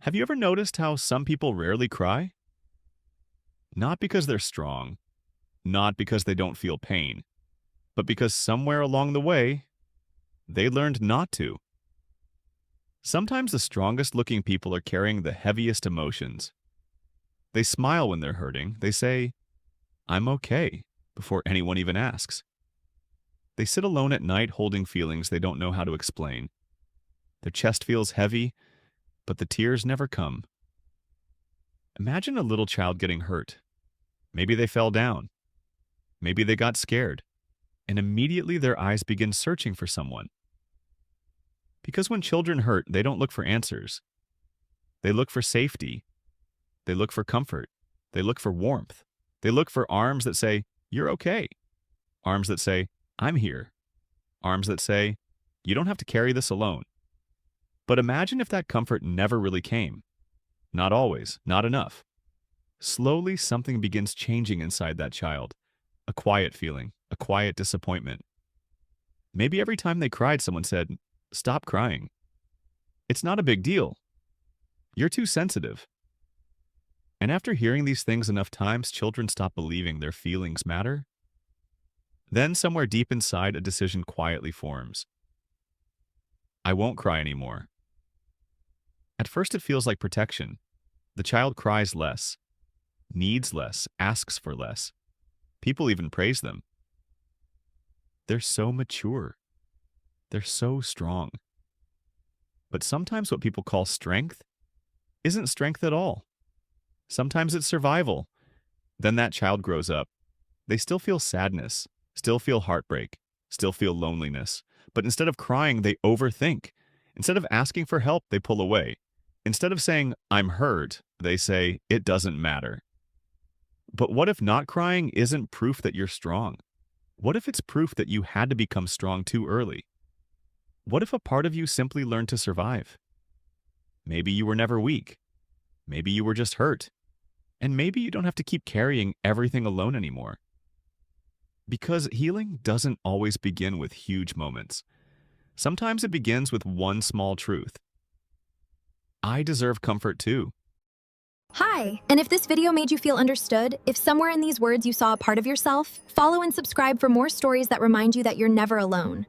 Have you ever noticed how some people rarely cry? Not because they're strong, not because they don't feel pain, but because somewhere along the way, they learned not to. Sometimes the strongest looking people are carrying the heaviest emotions. They smile when they're hurting. They say, I'm okay, before anyone even asks. They sit alone at night holding feelings they don't know how to explain. Their chest feels heavy, but the tears never come. Imagine a little child getting hurt. Maybe they fell down. Maybe they got scared. And immediately their eyes begin searching for someone. Because when children hurt, they don't look for answers. They look for safety. They look for comfort. They look for warmth. They look for arms that say, you're okay. Arms that say, I'm here. Arms that say, you don't have to carry this alone. But imagine if that comfort never really came. Not always, not enough. Slowly, something begins changing inside that child. A quiet feeling, a quiet disappointment. Maybe every time they cried, someone said, stop crying. It's not a big deal. You're too sensitive. And after hearing these things enough times, children stop believing their feelings matter. Then somewhere deep inside, a decision quietly forms. I won't cry anymore. At first it feels like protection. The child cries less, needs less, asks for less. People even praise them. They're so mature. They're so strong. But sometimes what people call strength isn't strength at all. Sometimes it's survival. Then that child grows up. They still feel sadness, still feel heartbreak, still feel loneliness. But instead of crying, they overthink. Instead of asking for help, they pull away. Instead of saying, I'm hurt, they say, it doesn't matter. But what if not crying isn't proof that you're strong? What if it's proof that you had to become strong too early? What if a part of you simply learned to survive? Maybe you were never weak. Maybe you were just hurt. And maybe you don't have to keep carrying everything alone anymore. Because healing doesn't always begin with huge moments. Sometimes it begins with one small truth. I deserve comfort too. Hi, and if this video made you feel understood, if somewhere in these words you saw a part of yourself, follow and subscribe for more stories that remind you that you're never alone.